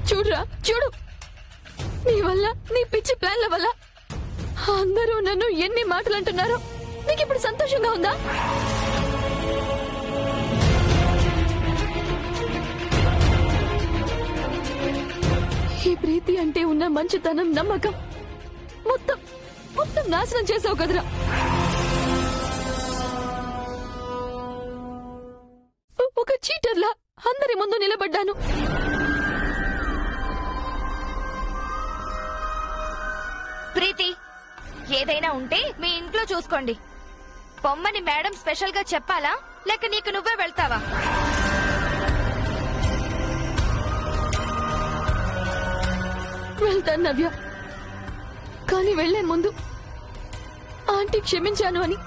చూడురా చూడు, నీ వల్ల, నీ పిచ్చి ప్లాన్ల వల్ల అందరూ నన్ను ఎన్ని మాటలు అంటున్నారో నీకు ఇప్పుడు సంతోషంగా ఉందా? ఈ ప్రీతి అంటే ఉన్న మంచితనం, నమ్మకం మొత్తం మొత్తం నాశనం చేసావు కదరా. ఒక చీటర్లా అందరి ముందు నిలబడ్డాను. ప్రీతి, ఏదైనా ఉంటే మీ ఇంట్లో చూసుకోండి. పొమ్మని మేడం స్పెషల్ గా చెప్పాలా, లేక నీకు నువ్వే వెళ్తావా? వెళ్తాను నవ్య, కానీ వెళ్లే ముందు ఆంటీ క్షమించాను అని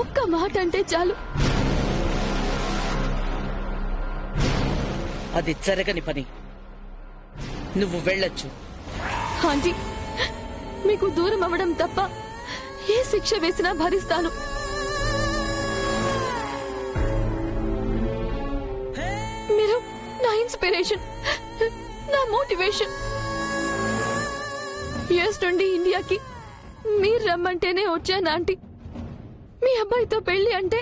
ఒక్క మాట అంటే చాలు. అది జరగని పని. నువ్వు వెళ్ళొచ్చు. ఆంటీ, మీకు దూరం అవ్వడం తప్ప ఏ శిక్ష వేసినా భరిస్తాను. మీరు నా ఇన్స్పిరేషన్, నా మోటివేషన్. యుఎస్ నుండి ఇండియాకి మీరు రమ్మంటేనే వచ్చాను ఆంటీ. మీ అబ్బాయితో పెళ్లి అంటే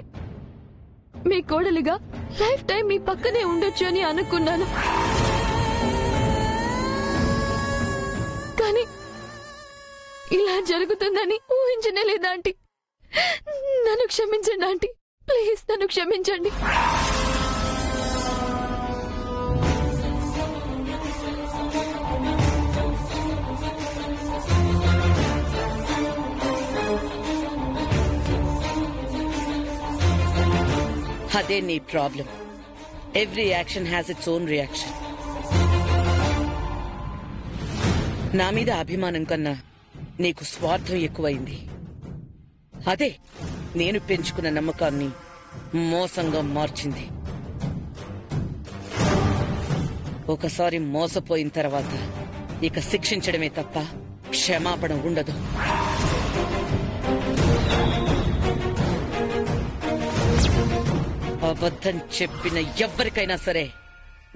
మీ కోడలిగా లైఫ్ టైం మీ పక్కనే ఉండొచ్చు అని అనుకున్నాను. కానీ ఇలా జరుగుతుందని ఊహించనే లేదా ఆంటీ. నన్ను క్షమించండి ఆంటీ, ప్లీజ్ నన్ను క్షమించండి. అదే నీ problem. Every action has its own reaction. నా మీద అభిమానం కన్నా నీకు స్వార్థం ఎక్కువైంది. అదే నేను పెంచుకున్న నమ్మకాన్ని మోసంగా మార్చింది. ఒకసారి మోసపోయిన తర్వాత ఇక శిక్షించడమే తప్ప క్షమాపణ ఉండదు. అబద్ధం చెప్పిన ఎవ్వరికైనా సరే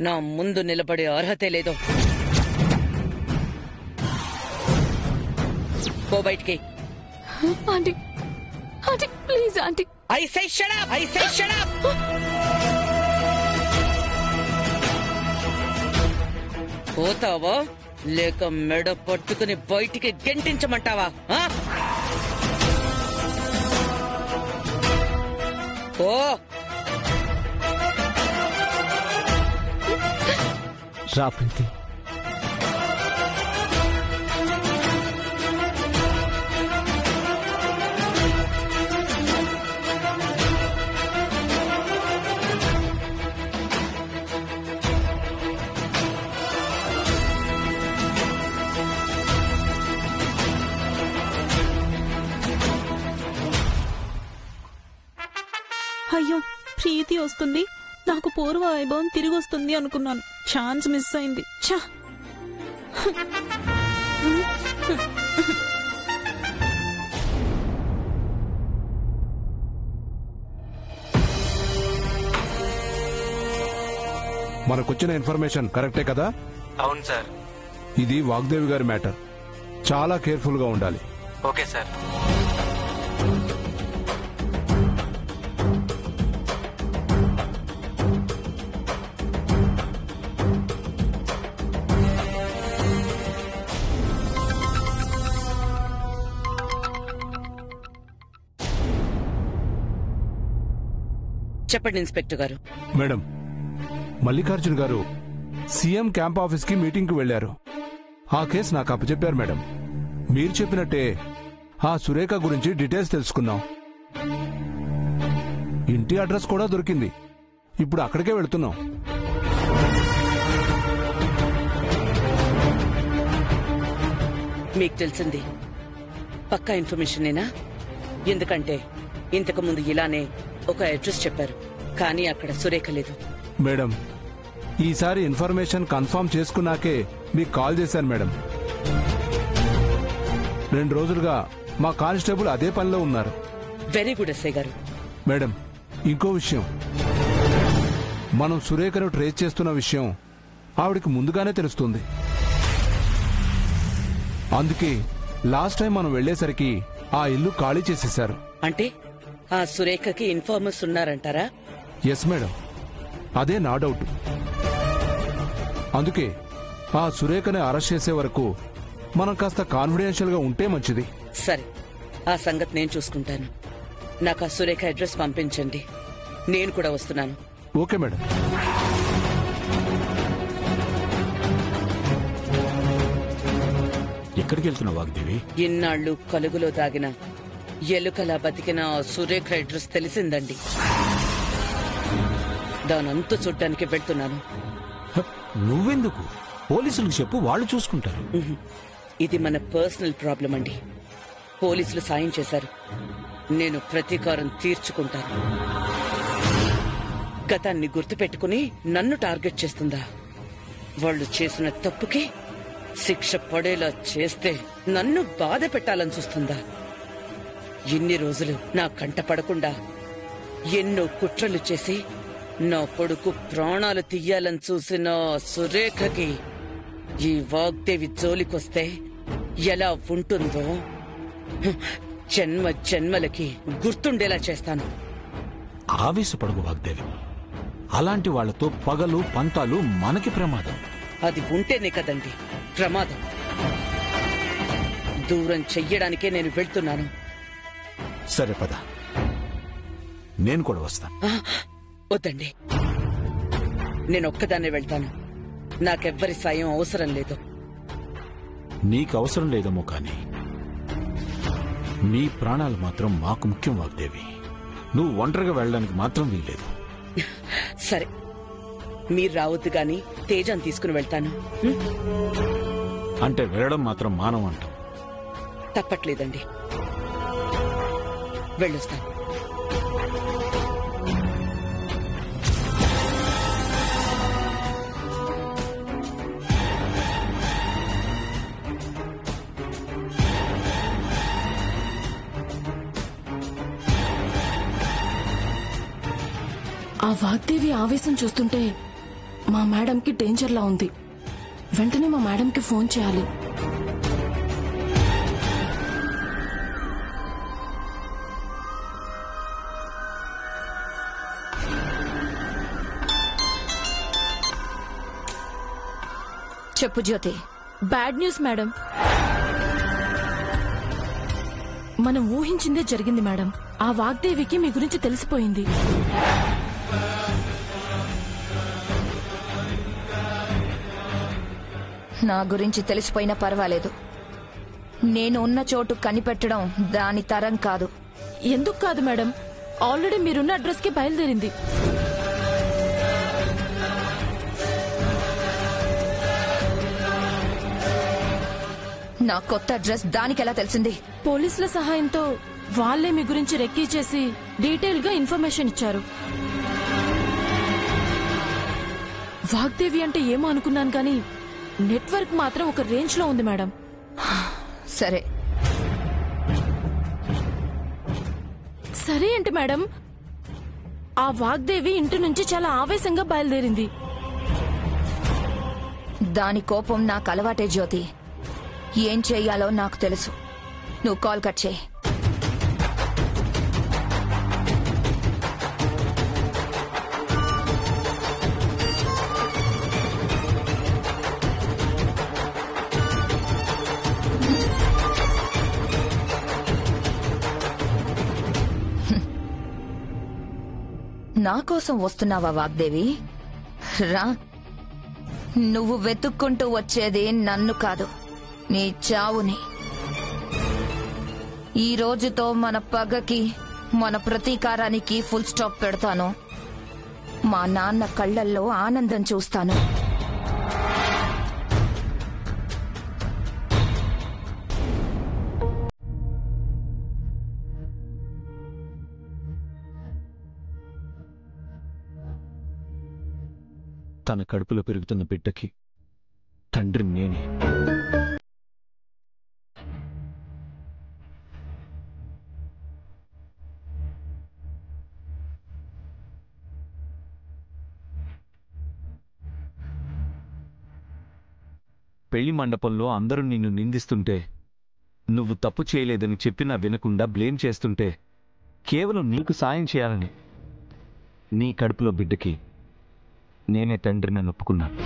నా ముందు నిలబడే అర్హతే లేదో. పో బయటికి. Aunty, aunty please aunty. I say shut up! I say shut up! పోతావా లేక మెడ పట్టుకుని బయటికి గెంటించమంటావా? ఓ రా ప్రీతి. అయ్యో, ప్రీతి వస్తుంది, నాకు పూర్వ వైభవం తిరిగి వస్తుంది అనుకున్నాను. ఛాన్స్ మిస్ అయింది. ఛా. మనకొచ్చిన ఇన్ఫర్మేషన్ కరెక్టే కదా? అవును సార్. ఇది వాగ్దేవి గారి మ్యాటర్. చాలా కేర్ఫుల్ గా ఉండాలి. Okay sir. చెప్పండి ఇన్స్పెక్టర్ గారు. మేడం, మల్లికార్జున్ గారు సీఎం క్యాంప్ ఆఫీస్ కి మీటింగ్ కు వెళ్లారు. ఆ కేసు నాకు అప్పచెప్పారు మేడం. మీరు చెప్పినట్టే ఆ సురేఖ గురించి డీటెయిల్స్ తెలుసుకున్నాం. ఇంటి అడ్రస్ కూడా దొరికింది. ఇప్పుడు అక్కడికే వెళుతున్నాం. మీకు తెలిసింది పక్కా ఇన్ఫర్మేషనేనా? ఎందుకంటే ఇంతకు ముందు ఇలానే ఒక అడ్రస్ చెప్పారు, కానీ అక్కడ సురేఖ లేదు. మేడం, ఈసారి ఇన్ఫర్మేషన్ కన్ఫర్మ్ చేసుకున్నాకే మీకు కాల్ చేశాను మేడం. 2 రోజులుగా మా కానిస్టేబుల్ అదే పనిలో ఉన్నారు. వెరీ గుడ్ ఎస్ఐ గారు. మేడం, ఇంకో విషయం, మనం సురేఖను ట్రేస్ చేస్తున్న విషయం ఆవిడికి ముందుగానే తెలుస్తుంది. అందుకే లాస్ట్ టైం మనం వెళ్లేసరికి ఆ ఇల్లు ఖాళీ చేసేశారు. అంటే ఆ సురేఖకి ఇన్ఫార్మర్స్ ఉన్నారంటారా? ఎస్ మేడం, అదే నా డౌట్. అందుకే ఆ సురేఖని అరెస్ట్ చేసే వరకు మనం కాస్త కాన్ఫిడెన్షియల్ గా ఉంటే మంచిది. సరే, ఆ సంగతి నేను చూసుకుంటాను. నాకు ఆ సురేఖ అడ్రస్ పంపించండి, నేను కూడా వస్తున్నాను. Okay madam. ఎక్కడికి వెళ్తున్నావు వాగ్దేవి? ఇన్నాళ్లు కలుగులో దాగిన ఎలుకలా బతికిన ఆ సురేఖ అడ్రస్ తెలిసిందండి. దానంతా చూడ్డానికి వెళ్తున్నాను. హ, నువ్వెందుకు? పోలీసులకు చెప్పు, వాళ్ళు చూసుకుంటారు. ఇది మన పర్సనల్ ప్రాబ్లం అండి. పోలీసులు సాయం చేశారు, నేను ప్రతీకారం తీర్చుకుంటాను. గతాన్ని గుర్తుపెట్టుకుని నన్ను టార్గెట్ చేస్తుందా? వాళ్ళు చేసిన తప్పుకి శిక్ష పడేలా చేస్తే నన్ను బాధ పెట్టాలని చూస్తుందా? ఇన్ని రోజులు నా కంట పడకుండా ఎన్నో కుట్రలు చేసి నా కొడుకు ప్రాణాలు తీయాలని చూసిన సురేఖకి ఈ వాగ్దేవి జోలికొస్తే ఎలా ఉంటుందో జన్మ జన్మలకి గుర్తుండేలా చేస్తాను. ఆవేశపడకు వాగ్దేవి. అలాంటి వాళ్లతో పగలు పంతాలు మనకి ప్రమాదం. అది ఉంటేనే కదండి ప్రమాదం. దూరం చెయ్యడానికే నేను వెళ్తున్నాను. సరే పద, నేను కూడా వస్తాను. వద్దండి, నేనొక్కదాన్నే వెళ్తాను. నాకెవ్వరి సాయం అవసరం లేదు. నీకు అవసరం లేదేమో కానీ నీ ప్రాణాలు మాత్రం మాకు ముఖ్యం వాగ్దేవి. నువ్వు ఒంటరిగా వెళ్ళడానికి మాత్రం వీల్లేదు. సరే, మీరు రావద్దు గాని తేజాన్ని తీసుకుని వెళ్తాను. అంటే వెళ్ళడం మాత్రం మానవం అంటాం. తప్పట్లేదండి, వెళ్ళొస్తాను. ఆ వాగ్దేవి ఆవేశం చూస్తుంటే మా మేడంకి డేంజర్లా ఉంది. వెంటనే మా మేడంకి ఫోన్ చేయాలి. చెప్పు జ్యోతి. Bad news madam. మనం ఊహించిందే జరిగింది మేడం. ఆ వాగ్దేవికి మీ గురించి తెలిసిపోయింది. నా గురించి తెలిసిపోయినా పర్వాలేదు. నేను ఉన్న చోటు కనిపెట్టడం దాని తరం కాదు. ఎందుకు కాదు మేడం, ఆల్రెడీ మీరున్న అడ్రస్ కి బయలుదేరింది. నా కొత్త అడ్రస్ దానికెలా తెలిసింది? పోలీసుల సహాయంతో వాళ్లే మీ గురించి రెక్కీ చేసి డీటెయిల్ గా ఇన్ఫర్మేషన్ ఇచ్చారు. వాగ్దేవి అంటే ఏమో అనుకున్నాను కానీ నెట్వర్క్ మాత్రం ఒక రేంజ్ లో ఉంది మేడం. సరే సరే ఏంటి మేడం, ఆ వాగ్దేవి ఇంటి నుంచి చాలా ఆవేశంగా బయలుదేరింది. దాని కోపం నాకు అలవాటే జ్యోతి. ఏం చెయ్యాలో నాకు తెలుసు. నువ్వు కాల్ కట్ చేయి. నా కోసం వస్తున్నావా వాగ్దేవి? రా. నువ్వు వెతుక్కుంటూ వచ్చేది నన్ను కాదు, నీ చావుని. ఈ రోజుతో మన పగకి, మన ప్రతీకారానికి ఫుల్ స్టాప్ పెడతాను. మా నాన్న కళ్ళల్లో ఆనందం చూస్తాను. తన కడుపులో పెరుగుతున్న బిడ్డకి తండ్రి నేనే. పెళ్లి మండపంలో అందరూ నిన్ను నిందిస్తుంటే, నువ్వు తప్పు చేయలేదని చెప్పినా వినకుండా బ్లేమ్ చేస్తుంటే, కేవలం నీకు సాయం చేయాలని నీ కడుపులో బిడ్డకి నేనే తండ్రిని ఒప్పుకున్నాను.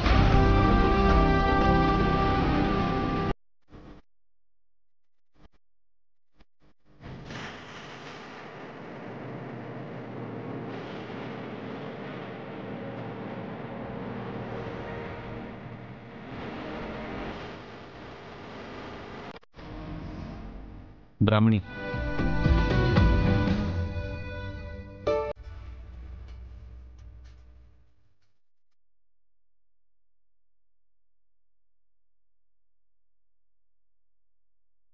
బ్రాహ్మణి,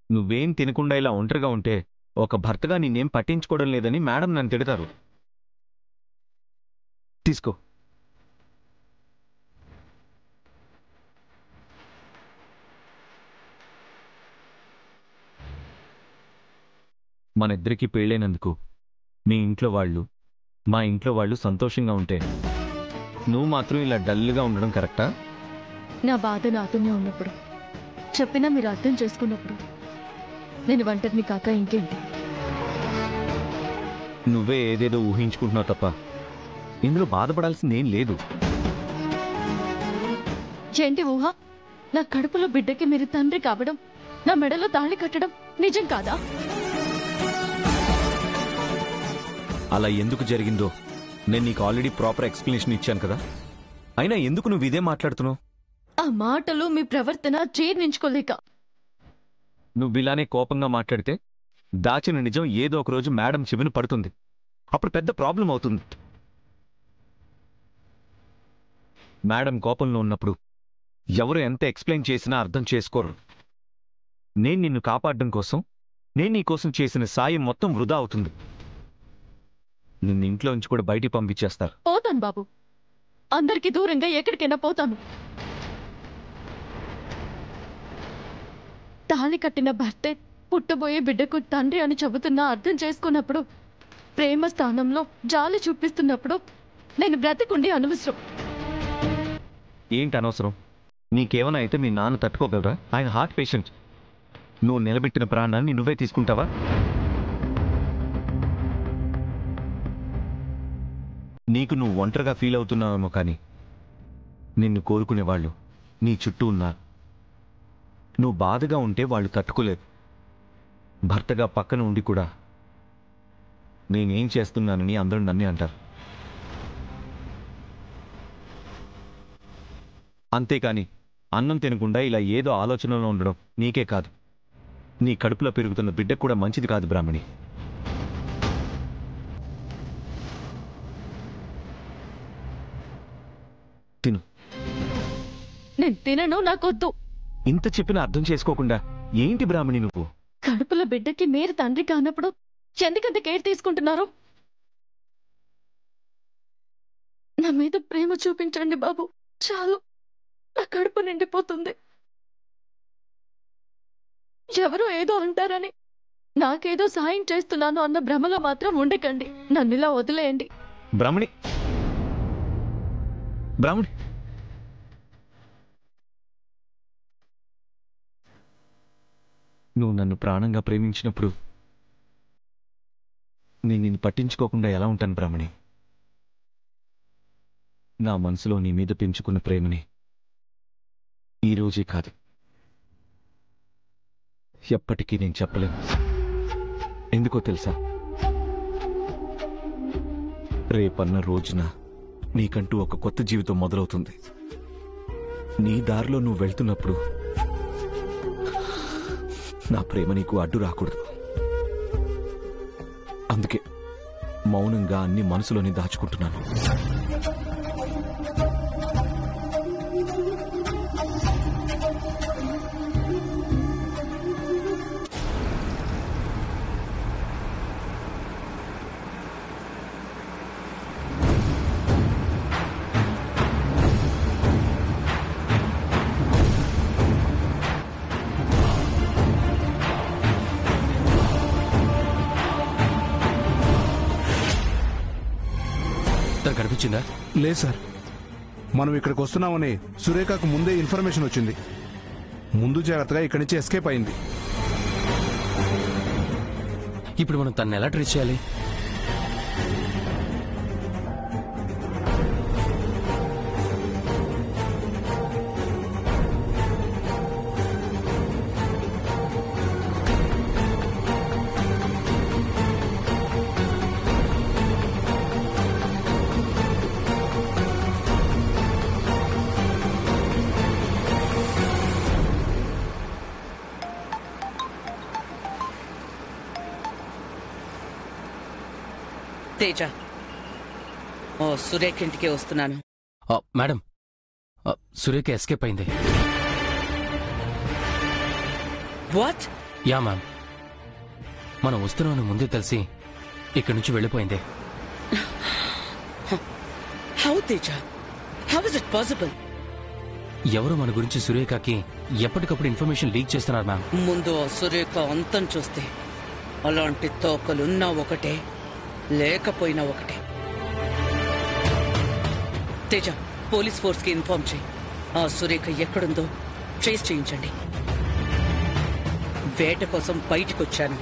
నువ్వేం తినకుండా ఇలా ఒంటరిగా ఉంటే ఒక భర్తగా నిన్నేం పట్టించుకోవడం లేదని మేడం నన్ను తిడతారు. తీసుకో. మన ఇద్దరికీ పెళ్ళైనందుకు మీ ఇంట్లో వాళ్ళు, మా ఇంట్లో వాళ్ళు సంతోషంగా ఉంటే నువ్వు మాత్రం ఇలా డల్గా ఉండడం కరెక్టా? నా బాధ నాతోనే ఉన్నప్పుడు, చెప్పినా మీరు అర్థం చేసుకున్నప్పుడు నేను ఒంటరిని కాక ఇంకేంటి? నువ్వే ఏదేదో ఊహించుకుంటున్నావు తప్ప ఇందులో బాధపడాల్సిందేం లేదు. ఏంటి ఊహ? నా కడుపులో బిడ్డకి మీరు తండ్రి కావడం, నా మెడలో తాళి కట్టడం నిజం కాదా? అలా ఎందుకు జరిగిందో నేను నీకు ఆల్రెడీ ప్రాపర్ ఎక్స్ప్లెనేషన్ ఇచ్చాను కదా. అయినా ఎందుకు నువ్వు ఇదే మాట్లాడుతున్నావు? ఆ మాటలు మీ ప్రవర్తన జీర్ణించుకోలేక. నువ్వు ఇలానే కోపంగా మాట్లాడితే దాచిన నిజం ఏదో ఒక రోజు మేడం చెవిన పడుతుంది. అప్పుడు పెద్ద ప్రాబ్లం అవుతుంది. మేడం కోపంలో ఉన్నప్పుడు ఎవరు ఎంత ఎక్స్ప్లెయిన్ చేసినా అర్థం చేసుకోరు. నేను నిన్ను కాపాడడం కోసం, నేను నీకోసం చేసిన సాయం మొత్తం వృధా అవుతుంది. నిన్ను ఇంట్లోంచి కూడా బయటికి పంపించేస్తారు. పోతాను బాబు, అందరికి దూరంగా ఎక్కడికైనా పోతాను. తాళి కట్టిన భర్తే పుట్టబోయే బిడ్డకు తండ్రి అని చెబుతున్నా అర్థం చేసుకున్నప్పుడు, ప్రేమ స్థానంలో జాలి చూపిస్తున్నప్పుడు నేను బ్రతికుండి అనవసరం. ఏంటి అనవసరం? నీకేమైనా అయితే మీ నాన్న తట్టుకోగలరా? ఆయన హార్ట్ పేషెంట్. నువ్వు నిలబెట్టిన ప్రాణాన్ని నువ్వే తీసుకుంటావా? నీకు నువ్వు ఒంటరిగా ఫీల్ అవుతున్నావేమో, కానీ నిన్ను కోరుకునేవాళ్ళు నీ చుట్టూ ఉన్నారు. నువ్వు బాధగా ఉంటే వాళ్ళు తట్టుకోలేదు. భర్తగా పక్కన ఉండి కూడా నేనేం చేస్తున్నానని అందరూ నన్నే అంటారు. అంతేకాని అన్నం తినకుండా ఇలా ఏదో ఆలోచనలో ఉండడం నీకే కాదు, నీ కడుపులో పెరుగుతున్న బిడ్డకు కూడా మంచిది కాదు బ్రాహ్మణి. తిను. నేను తినను, నాకొద్దు. ఇంత చెప్పినా అర్థం చేసుకోకుండా ఏంటి బ్రాహ్మణి నువ్వు? కడుపుల బిడ్డకి మీరు తండ్రి కానప్పుడు ఎందుకంత కేర్ తీసుకుంటున్నారు? నా మీద ప్రేమ చూపించండి బాబు, చాలు. నా కడుపు నిండిపోతుంది. ఎవరో ఏదో అంటారని, నాకేదో సాయం చేస్తున్నాను అన్న భ్రమలో మాత్రం ఉండకండి. నన్నులా వదిలేయండి. బ్రాహ్మణి, బ్రాహ్మణి, నువ్వు నన్ను ప్రాణంగా ప్రేమించినప్పుడు నేను నిన్ను పట్టించుకోకుండా ఎలా ఉంటాను బ్రాహ్మణి? నా మనసులో నీ మీద పెంచుకున్న ప్రేమని ఈరోజే కాదు, ఎప్పటికీ నేను చెప్పలేను. ఎందుకో తెలుసా? రేపన్న రోజున నీకంటూ ఒక కొత్త జీవితం మొదలవుతుంది. నీ దారిలో నువ్వు వెళ్తున్నప్పుడు నా ప్రేమ నీకు అడ్డు రాకూడదు. అందుకే మౌనంగా అన్ని మనసులోనే దాచుకుంటున్నాను. ముందు జాగ్రత్తగా ఇక్కడి నుంచి ఎస్కేప్ అయింది. ఇప్పుడు మనం తను ఎలా ట్రీట్ చేయాలి? తేజ, ఓ సురేఖ ఇంటికి వస్తున్నాను. మేడం, సురేఖ ఎస్కేప్ అయింది. వాట్? యా మ్యామ్, మనం వస్తున్నామని ముందే తెలిసి ఇక్కడి నుంచి వెళ్ళిపోయింది. How Teja? How is it possible? ఎవరు మన గురించి సురేఖకి ఎప్పటికప్పుడు ఇన్ఫర్మేషన్ లీక్ చేస్తున్నారు మ్యామ్. ముందు ఆ సురేఖ అంతం చూస్తే అలాంటి తోకలున్నా ఒకటే, లేకపోయినా ఒకటే. తేజ, పోలీస్ ఫోర్స్ కి ఇన్ఫార్మ్ చేయి. ఆ సురేఖ ఎక్కడుందో ట్రేస్ చేయించండి. వేట కోసం బయటికొచ్చాను,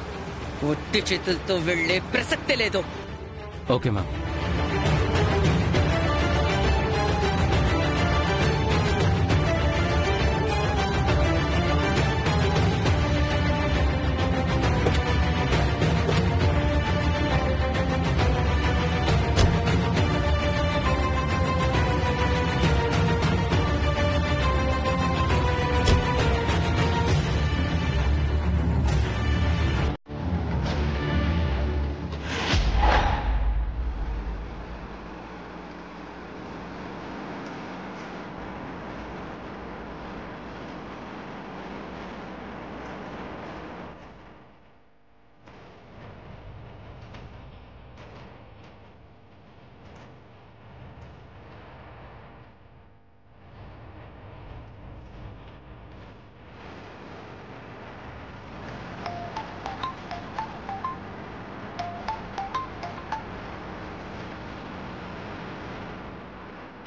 ఒట్టి చేతులతో వెళ్లే ప్రసక్తే లేదు. Okay ma'am.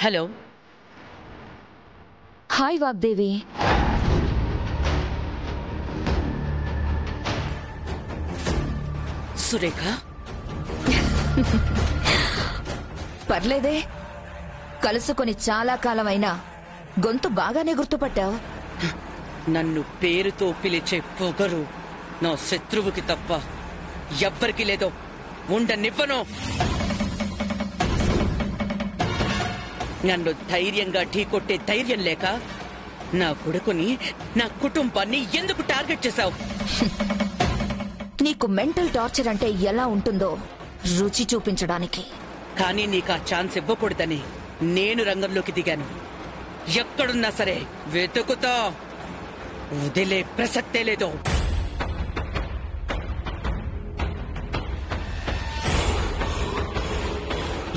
Hello. Hi Vagdevi. Surekha, పర్లేదే, కలుసుకొని చాలా కాలమైనా గొంతు బాగానే గుర్తుపట్టావు. నన్ను పేరుతో పిలిచే పొగరు నా శత్రువుకి తప్ప ఎవ్వరికి లేదో, ఉండనివ్వను. నన్ను ధైర్యంగా ఢీకొట్టే ధైర్యం లేక నా కొడుకుని, నా కుటుంబాన్ని ఎందుకు టార్గెట్ చేశావు? నీకు మెంటల్ టార్చర్ అంటే ఎలా ఉంటుందో రుచి చూపించడానికి. కానీ నీకు ఆ ఛాన్స్ ఇవ్వకూడదని నేను రంగంలోకి దిగాను. ఎక్కడున్నా సరే వెతుకుతా, వదిలే ప్రసక్తే లేదు.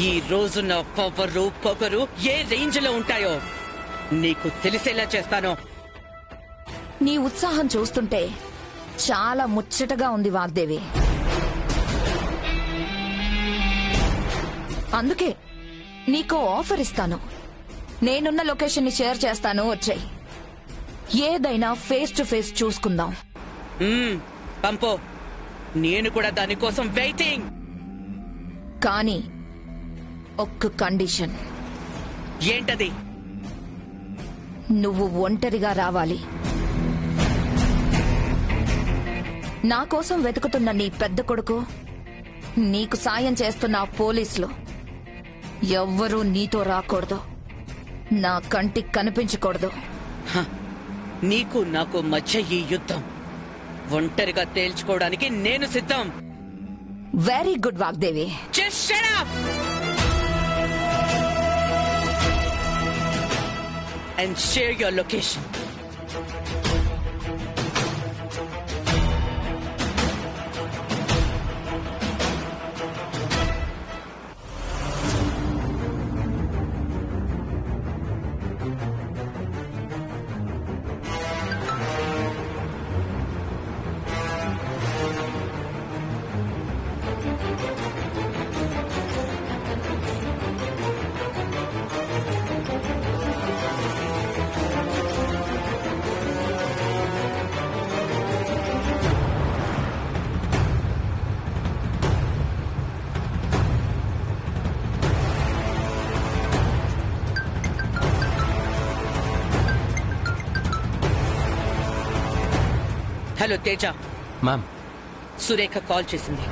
ఈ రోజు నా పవరు పొగరు ఏ రేంజ్ లో ఉంటాయో నీకు తెలిసేలా చేస్తాను. నీ ఉత్సాహం చూస్తుంటే చాలా ముచ్చటగా ఉంది వాగ్దేవి. అందుకే నీకో ఆఫర్ ఇస్తాను. నేనున్న లొకేషన్ ని షేర్ చేస్తాను, వచ్చేయ్. ఏదైనా ఫేస్ టు ఫేస్ చూసుకుందాం. పంపో, నేను కూడా దానికోసం వెయిటింగ్. కానీ ఒక్క కండిషన్. ఏంటది? నువ్వు ఒంటరిగా రావాలి. నా కోసం వెతుకుతున్న నీ పెద్ద కొడుకు, నీకు సాయం చేస్తున్న పోలీసులు ఎవ్వరూ నీతో రాకూడదు, నా కంటికి కనిపించకూడదు. నీకు నాకు మధ్య ఈ యుద్ధం ఒంటరిగా తేల్చుకోవడానికి నేను సిద్ధం. Very good Vagdevi. Just shut up and share your location. Hello Teja, ma'am Surekha call చేసింది.